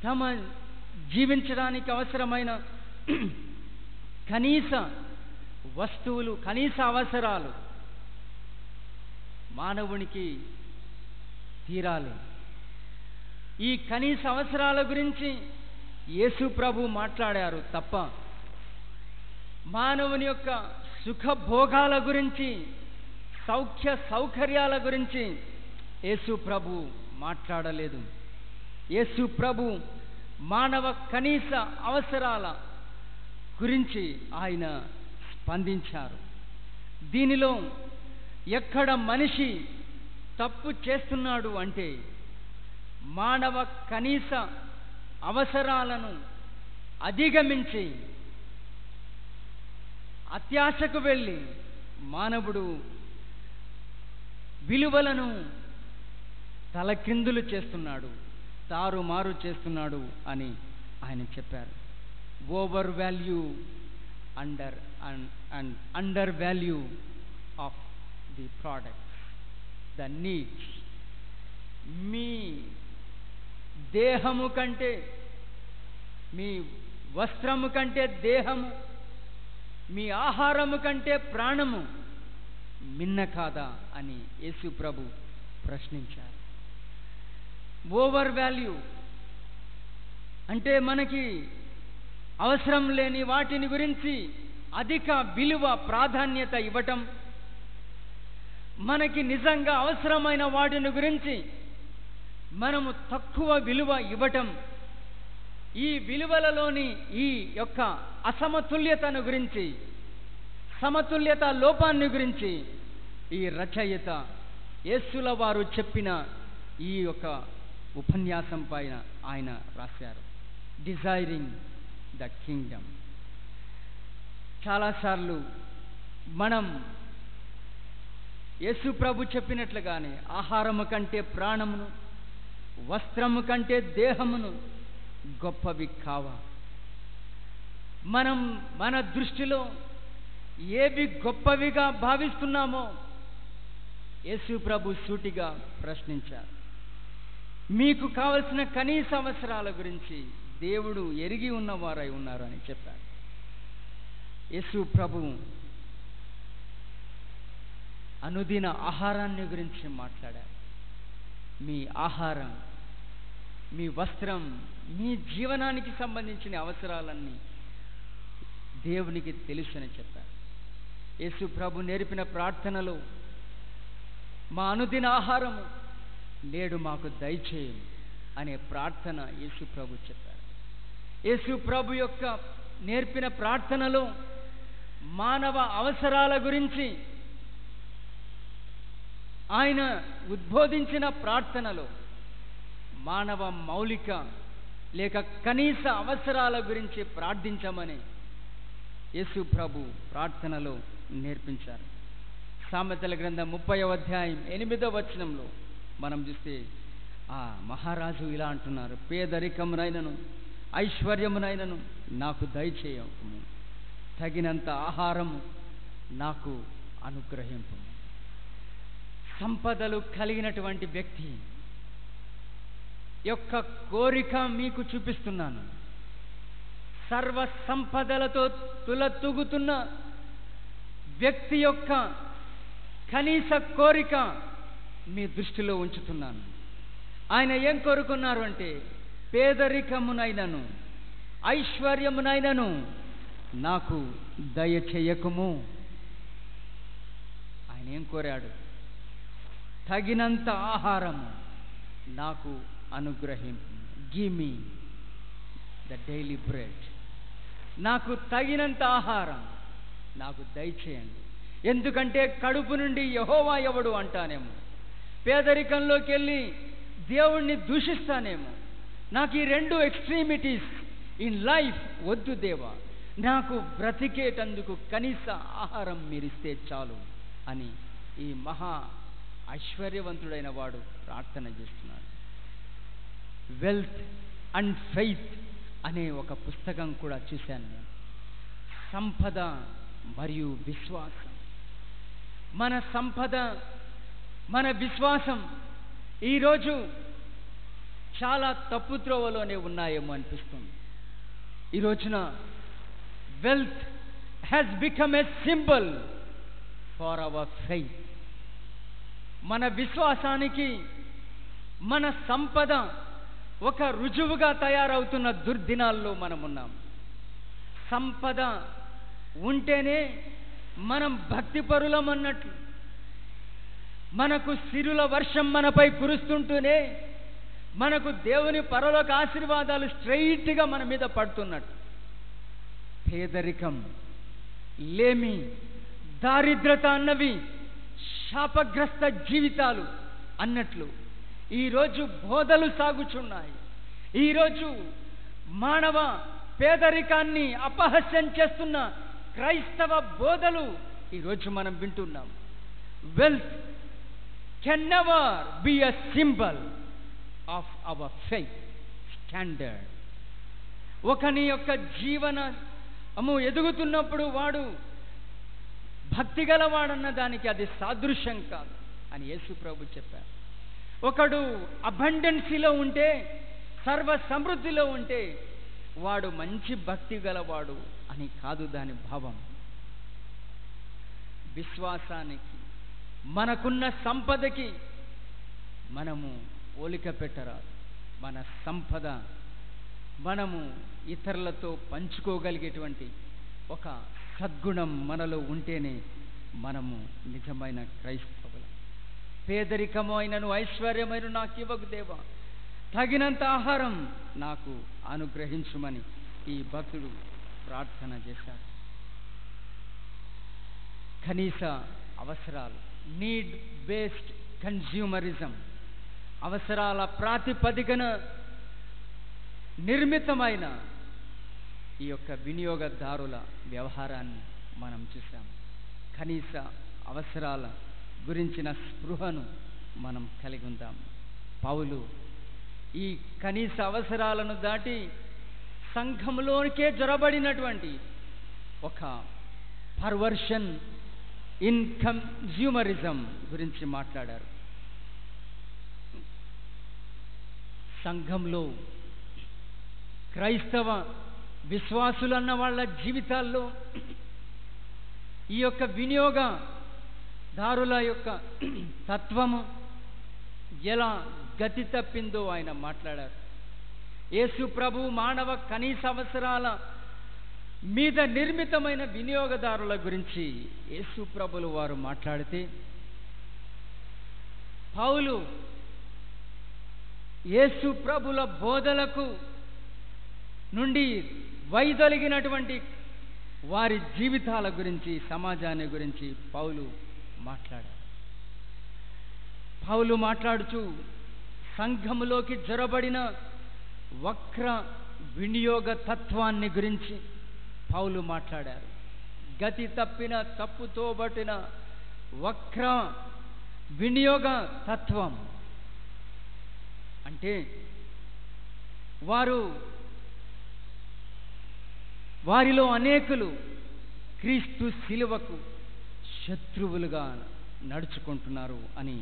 తమ జీవించడానికి అవసరమైన కనీస వస్తువులు, కనీస అవసరాలు మానవునికి తీరాలి. ఈ కనీస అవసరాల గురించి యేసు ప్రభు మాట్లాడారు తప్ప మానవుని యొక్క సుఖభోగాల గురించి, సౌఖ్య సౌకర్యాల గురించి యేసు ప్రభు మాట్లాడలేదు. యేసు ప్రభు మానవ కనీస అవసరాల గురించి ఆయన స్పందించారు. దీనిలో ఎక్కడ మనిషి తప్పు చేస్తున్నాడు అంటే, మానవ కనీస అవసరాలను అధిగమించి అత్యాశకు వెళ్ళి మానవుడు విలువలను తలకిందులు చేస్తున్నాడు, తారుమారు చేస్తున్నాడు అని ఆయన చెప్పారు. Over value under value of the products, the needs. మీ దేహము కంటే, మీ వస్త్రము కంటే దేహము, మీ ఆహారము కంటే ప్రాణము మిన్న కాదా అని యేసు ప్రభు ప్రశ్నించారు. ఓవర్ వాల్యూ అంటే మనకి అవసరం లేని వాటిని గురించి అధిక విలువ ప్రాధాన్యత ఇవ్వటం, మనకి నిజంగా అవసరమైన వాటిని గురించి మనము తక్కువ విలువ ఇవ్వటం, ఈ విలువలలోని ఈ యొక్క అసమతుల్యతను గురించి, సమతుల్యత లోపాన్ని గురించి ఈ రచయిత యేసుల వారు చెప్పిన ఈ యొక్క ఉపన్యాసం పైన ఆయన రాశారు. Desiring the Kingdom. చాలాసార్లు మనం యేసు ప్రభు చెప్పినట్లుగానే ఆహారము కంటే ప్రాణమును, వస్త్రము కంటే దేహమును గొప్పవి కావా? మనం మన దృష్టిలో ఏవి గొప్పవిగా భావిస్తున్నామో యేసు ప్రభు సూటిగా ప్రశ్నించారు. మీకు కావలసిన కనీస అవసరాల గురించి దేవుడు ఎరిగి ఉన్నవారై ఉన్నారు అని చెప్పారు. యేసు ప్రభు అనుదిన ఆహారాన్ని గురించి మాట్లాడారు. మీ ఆహారం, మీ వస్త్రం, మీ జీవనానికి సంబంధించిన అవసరాలన్నీ దేవునికి తెలుసని చెప్పారు. యేసు ప్రభు నేర్పిన ప్రార్థనలో మా అనుదిన ఆహారము నేడు మాకు దయచేయము అనే ప్రార్థన యేసు ప్రభు చెప్పారు. యేసు ప్రభు యొక్క నేర్పిన ప్రార్థనలో మానవ అవసరాల గురించి ఆయన ఉద్బోధించిన ప్రార్థనలో మానవ మౌలిక లేక కనీస అవసరాల గురించి ప్రార్థించమని యేసు ప్రభు ప్రార్థనలో నేర్పించారు. సామెతల గ్రంథం 30వ అధ్యాయం 8వ వచనంలో మనం చూస్తే ఆ మహారాజు ఇలా అంటున్నారు, పేదరికమునైనను ఐశ్వర్యమునైనను నాకు దయచేయము, తగినంత ఆహారము నాకు అనుగ్రహింపు. సంపదలు కలిగినటువంటి వ్యక్తి యొక్క కోరిక మీకు చూపిస్తున్నాను. సర్వ సంపదలతో తులతూగుతున్న వ్యక్తి యొక్క కనీస కోరిక మీ దృష్టిలో ఉంచుతున్నాను. ఆయన ఏం కోరుకున్నారు అంటే, పేదరికమునైనను ఐశ్వర్యమునైనను నాకు దయచేయకుము. ఆయన ఏం కోరాడు? తగినంత ఆహారము నాకు అనుగ్రహింపు. Give me the daily bread. నాకు తగినంత ఆహారం నాకు దయచేయండి. ఎందుకంటే కడుపు నుండి యెహోవా ఎవడు అంటానేమో, పేదరికంలోకి వెళ్ళి దేవుణ్ణి దూషిస్తానేమో. నాకు ఈ రెండు ఎక్స్ట్రీమిటీస్ ఇన్ లైఫ్ వద్దు దేవా, నాకు బ్రతికేటందుకు కనీస ఆహారం మీరిస్తే చాలు అని ఈ మహా ఐశ్వర్యవంతుడైన వాడు ప్రార్థన చేస్తున్నాడు. వెల్త్ అండ్ ఫెయిత్ అనే ఒక పుస్తకం కూడా చూశాను నేను. సంపద మరియు విశ్వాసం. మన సంపద, మన విశ్వాసం ఈరోజు చాలా తప్పుత్రోవలోనే ఉన్నాయేమో అనిపిస్తుంది. ఈ రోజున wealth has become a symbol for our faith. మన విశ్వాసానికి మన సంపద ఒక రుజువుగా తయారవుతున్న దుర్దినాల్లో మనం ఉన్నాం. సంపద ఉంటేనే మనం భక్తిపరులం అన్నట్లు, మనకు సిరుల వర్షం మనపై కురుస్తుంటూనే మనకు దేవుని పరలోక ఆశీర్వాదాలు స్ట్రైట్గా మన మీద పడుతున్నట్టు. పేదరికం, లేమి, దారిద్రత అన్నవి శాపగ్రస్త జీవితాలు అన్నట్లు ఈరోజు బోధలు సాగుచున్నాయి. ఈరోజు మానవ పేదరికాన్ని అపహాస్యం చేస్తున్న క్రైస్తవ బోధలు ఈరోజు మనం వింటున్నాం. Wealth can never be a symbol of our faith standard. ఒకని యొక్క జీవనము ఎదుగుతున్నప్పుడు వాడు భక్తి గలవాడన్న దానికి అది సాదృశ్యం కాదు అని యేసు ప్రభు చెప్పారు. ఒకడు అబండెన్సీలో ఉంటే, సర్వ సమృద్ధిలో ఉంటే వాడు మంచి భక్తి గలవాడు అని కాదు దాని భావం. విశ్వాసానికి, మనకున్న సంపదకి మనము పోలిక పెట్టరాదు. మన సంపద మనము ఇతరులతో పంచుకోగలిగేటువంటి ఒక సద్గుణం మనలో ఉంటేనే మనము నిజమైన క్రైస్తవులం. పేదరికము అయినను ఐశ్వర్యమైన నాకు ఇవ్వకు దేవా, తగినంత ఆహారం నాకు అనుగ్రహించుమని ఈ భక్తుడు ప్రార్థన చేశాడు. కనీస అవసరాలు, నీడ్ బేస్డ్ కన్జ్యూమరిజం, అవసరాల ప్రాతిపదికన నిర్మితమైన ఈ యొక్క వినియోగదారుల వ్యవహారాన్ని మనం చూసాం. కనీస అవసరాల గురించిన స్పృహను మనం కలిగి ఉందాం. పౌలు ఈ కనీస అవసరాలను దాటి సంఘంలోనికే జొరబడినటువంటి ఒక పర్వర్షన్ ఇన్ కన్జ్యూమరిజం గురించి మాట్లాడారు. సంఘంలో క్రైస్తవ విశ్వాసులన్న వాళ్ళ జీవితాల్లో ఈ యొక్క వినియోగదారుల యొక్క తత్వము ఎలా గతి తప్పిందో ఆయన మాట్లాడారు. యేసు ప్రభు మానవ కనీస అవసరాల మీద నిర్మితమైన వినియోగదారుల గురించి యేసు ప్రభులు వారు మాట్లాడితే, పౌలు యేసు ప్రభుల బోధలకు నుండి వైదొలిగినటువంటి వారి జీవితాల గురించి, సమాజాన్ని గురించి పౌలు మాట్లాడారు. పౌలు మాట్లాడుచూ సంఘములోకి జొరబడిన వక్ర వినియోగ తత్వాన్ని గురించి పౌలు మాట్లాడారు. గతి తప్పిన, తప్పుతోబట్టిన వక్ర వినియోగ తత్వం అంటే వారిలో అనేకులు క్రీస్తు శిలువకు శత్రువులుగా నడుచుకుంటున్నారు అని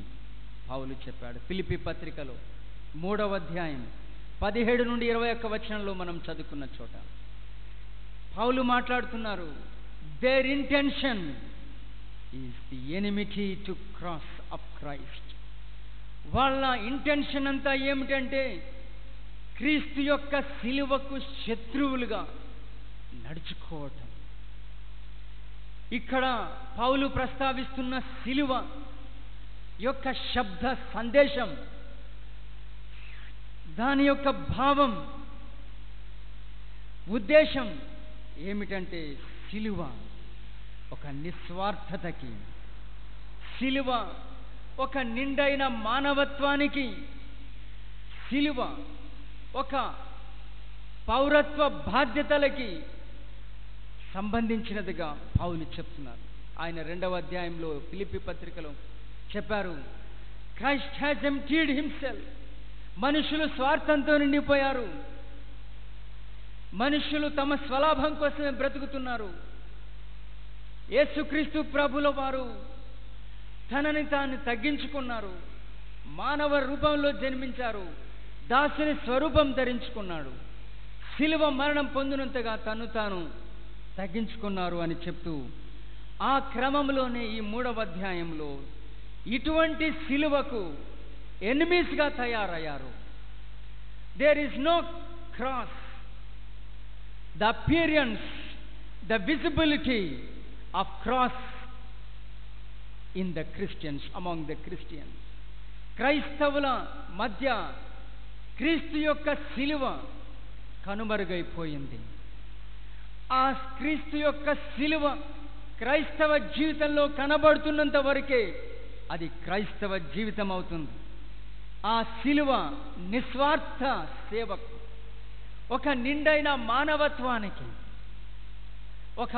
పౌలు చెప్పాడు. ఫిలిప్పీ పత్రికలో 3వ అధ్యాయం 17 నుండి 21 వచనంలో మనం చదువుకున్న చోట పౌలు మాట్లాడుతున్నారు. There intention is the enmity to cross of Christ. వాళ్ళ ఇంటెన్షన్ అంతా ఏమిటంటే క్రీస్తు యొక్క శిలువకు శత్రువులుగా నడుచుకోవటం. ఇక్కడ పౌలు ప్రస్తావిస్తున్న శిలువ యొక్క శబ్ద సందేశం, దాని యొక్క భావం, ఉద్దేశం ఏమిటంటే శిలువ ఒక నిస్వార్థతకి, శిలువ ఒక నిండైన మానవత్వానికి, శిలువ ఒక పౌరత్వ బాధ్యతలకి సంబంధించినదిగా పౌలు చెప్తున్నారు. ఆయన 2వ అధ్యాయంలో ఫిలిప్పీ పత్రికలో చెప్పారు, క్రైస్ట్ హ్యాజ్ ఎంప్టీడ్ హిమ్సెల్ఫ్. మనుషులు స్వార్థంతో నిండిపోయారు. మనుషులు తమ స్వలాభం కోసమే బ్రతుకుతున్నారు. యేసుక్రీస్తు ప్రభుల వారు తనని తాను తగ్గించుకున్నారు. మానవ రూపంలో జన్మించారు. దాసుని స్వరూపం ధరించుకున్నాడు. శిలువ మరణం పొందినంతగా తను తాను తగ్గించుకున్నారు అని చెప్తూ ఆ క్రమంలోనే ఈ 3వ అధ్యాయంలో ఇటువంటి శిలువకు ఎనిమీస్గా తయారయ్యారు. There is no cross. The appearance, the visibility of cross in the Christians, among the Christians. క్రైస్తవుల మధ్య క్రీస్తు యొక్క శిలువ కనుమరుగైపోయింది. ఆ క్రీస్తు యొక్క శిలువ క్రైస్తవ జీవితంలో కనబడుతున్నంత వరకే అది క్రైస్తవ జీవితం అవుతుంది. ఆ శిలువ నిస్వార్థ సేవకు, ఒక నిండైన మానవత్వానికి, ఒక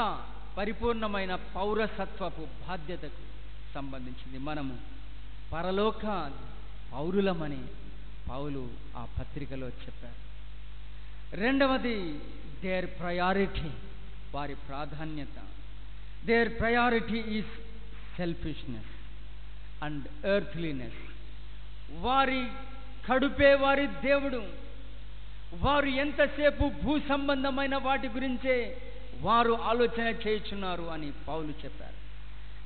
పరిపూర్ణమైన పౌరసత్వపు బాధ్యతకు సంబంధించింది. మనము పరలోక పౌరులమని పౌలు ఆ పత్రికలో చెప్పారు. రెండవది దేర్ ప్రయారిటీ, వారి ప్రాధాన్యత. Their priority is selfishness and earthliness. వారి కడుపే వారి దేవుడు. వారు ఎంతసేపు భూ సంబంధమైన వాటి గురించే వారు ఆలోచన చేయుచున్నారు అని పౌలు చెప్పారు.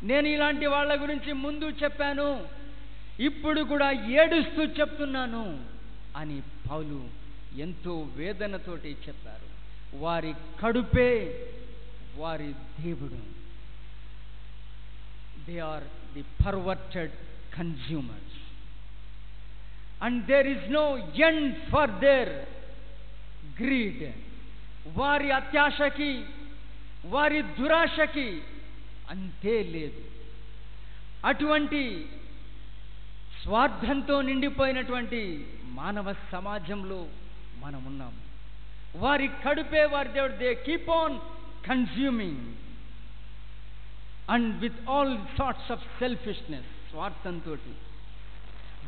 నేను ఇలాంటి వాళ్ళ గురించి ముందు చెప్పాను, ఇప్పుడు కూడా ఏడుస్తూ చెప్తున్నాను అని పౌలు ఎంతో వేదనతోటి చెప్పారు. వారి కడుపే వారి దేవుడు. They are the perverted consumers. And there is no end for their greed. వారి అత్యాశకి, వారి దురాశకి అంతే లేదు. అటువంటి స్వార్థంతో నిండిపోయినటువంటి మానవ సమాజంలో మనం ఉన్నాము. వారి కడుపే వారి దేవుడు. They keep on consuming and with all sorts of selfishness. స్వార్థంతో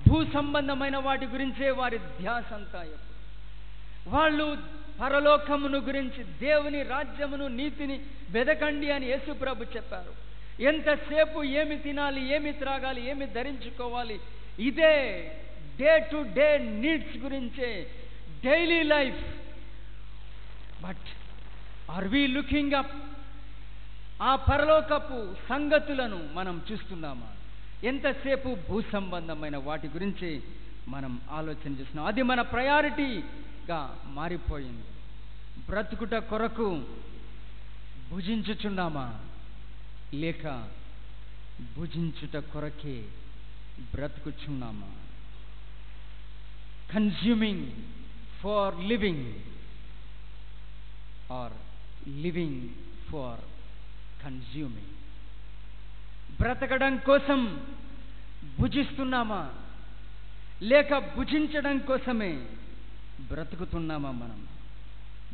భూ సంబంధమైన వాటి గురించే వారి ధ్యాస అంతా. వాళ్ళు పరలోకమును గురించి, దేవుని రాజ్యమును, నీతిని వెదకండి అని యేసు ప్రభు చెప్పారు. ఎంతసేపు ఏమి తినాలి, ఏమి త్రాగాలి, ఏమి ధరించుకోవాలి, ఇదే డే టు డే నీడ్స్ గురించే, daily life. But are we looking up? ఆ పరలోకపు సంగతులను మనం చూస్తున్నామా? ఎంతసేపు భూ సంబంధమైన వాటి గురించి మనం ఆలోచన చేస్తున్నాం. అది మన ప్రయారిటీగా మారిపోయింది. బ్రతుకుట కొరకు భుజించుచున్నామా, లేక భుజించుట కొరకే బ్రతుకుచున్నామా? Consuming for living or living for consuming? బ్రతకడం కోసం భుజిస్తున్నామా, లేక భుజించడం కోసమే బ్రతుకుతున్నామా? మనం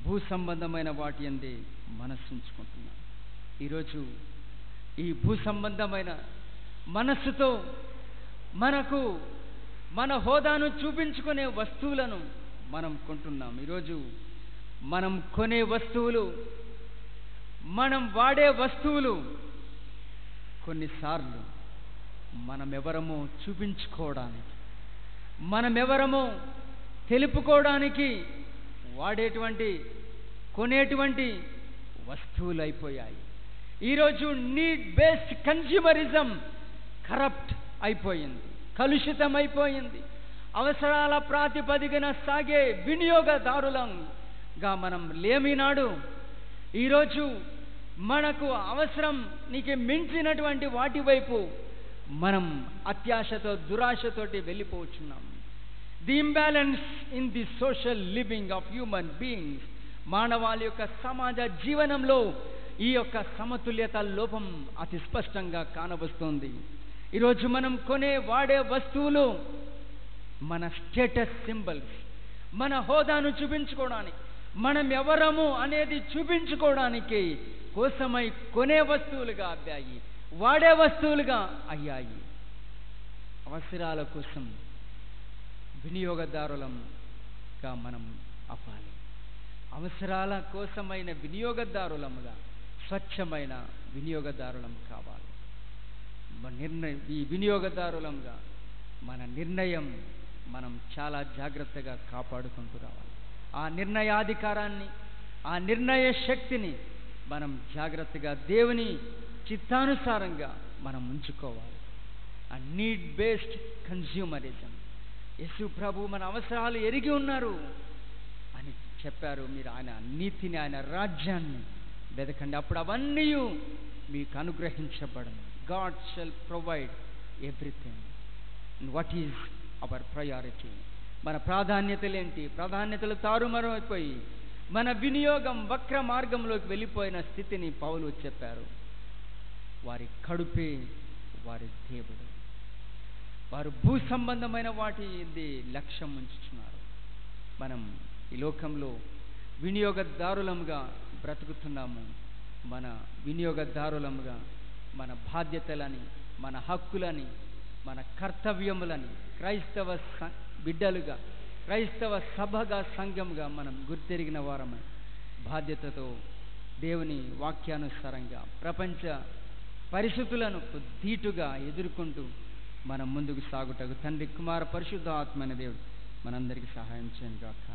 భూ సంబంధమైన వాటి యందే మనస్సు ఉంచుకుంటున్నాం. ఈరోజు ఈ భూ సంబంధమైన మనస్సుతో మనకు మన హోదాను చూపించుకునే వస్తువులను మనం కొంటున్నాం. ఈరోజు మనం కొనే వస్తువులు, మనం వాడే వస్తువులు కొన్నిసార్లు మనమెవరమో చూపించుకోవడానికి, మనమెవరమో తెలుపుకోవడానికి వాడేటువంటి, కొనేటువంటి వస్తువులు అయిపోయాయి. ఈరోజు నీడ్ బేస్డ్ కన్స్యూమరిజం కరప్ట్ అయిపోయింది, కలుషితం అయిపోయింది. అవసరాల ప్రాతిపదికన సాగే వినియోగదారులంగా మనం లేమినాడు. ఈరోజు మనకు అవసరం నీకు మించినటువంటి వాటి వైపు మనం అత్యాశతో, దురాశతోటి వెళ్ళిపోవచ్చున్నాం. The imbalance in the social living of human beings, మానవాళి యొక్క సమాజ జీవనంలో ఈ యొక్క సమతుల్యత లోపం అతి స్పష్టంగా కానవస్తుంది. ఈరోజు మనం కొనే వాడే వస్తువులు మన స్టేటస్ సింబల్స్, మన హోదాను చూపించుకోవడానికి, మనం ఎవరము అనేది చూపించుకోవడానికి కోసమై కొనే వస్తువులుగా అయ్యాయి, వాడే వస్తువులుగా అయ్యాయి. అవసరాల కోసం వినియోగదారులంగా మనం అవ్వాలి. అవసరాల కోసమైన వినియోగదారులముగా, స్వచ్ఛమైన వినియోగదారులం కావాలి. ఈ వినియోగదారులంగా మన నిర్ణయం మనం చాలా జాగ్రత్తగా కాపాడుకుంటూ రావాలి. ఆ నిర్ణయాధికారాన్ని, ఆ నిర్ణయ శక్తిని మనం జాగ్రత్తగా దేవుని చిత్తానుసారంగా మనం ఉంచుకోవాలి. ఆ నీడ్ బేస్డ్ కన్స్యూమరిజం. యేసు ప్రభు మన అవసరాలు ఎరిగి ఉన్నారు అని చెప్పారు. మీరు ఆయన నీతిని, ఆయన రాజ్యాన్ని వెదకండి, అప్పుడు అవన్నీ మీకు అనుగ్రహించబడను. God shall provide everything. What is our priority? మన ప్రాధాన్యతలేంటి? ప్రాధాన్యతలు తారుమారైపోయి మన వినియోగం వక్ర మార్గంలోకి వెళ్ళిపోయిన స్థితిని పౌలు చెప్పారు. వారి కడుపే వారి దేవుడు. వారు భూ సంబంధమైన వాటి లక్ష్యం ఉంచుతున్నారు. మనం ఈ లోకంలో వినియోగదారులముగా బ్రతుకుతున్నాము. మన వినియోగదారులముగా మన బాధ్యతలని, మన హక్కులని, మన కర్తవ్యములని క్రైస్తవ బిడ్డలుగా, క్రైస్తవ సభగా, సంఘంగా మనం గుర్తెరిగిన వారమై బాధ్యతతో దేవుని వాక్యానుసారంగా ప్రపంచ పరిస్థితులను ధీటుగా ఎదుర్కొంటూ మనం ముందుకు సాగుటకు తండ్రి, కుమార, పరిశుద్ధ ఆత్మ అనే దేవుడు మనందరికీ సహాయం చేయను గాక.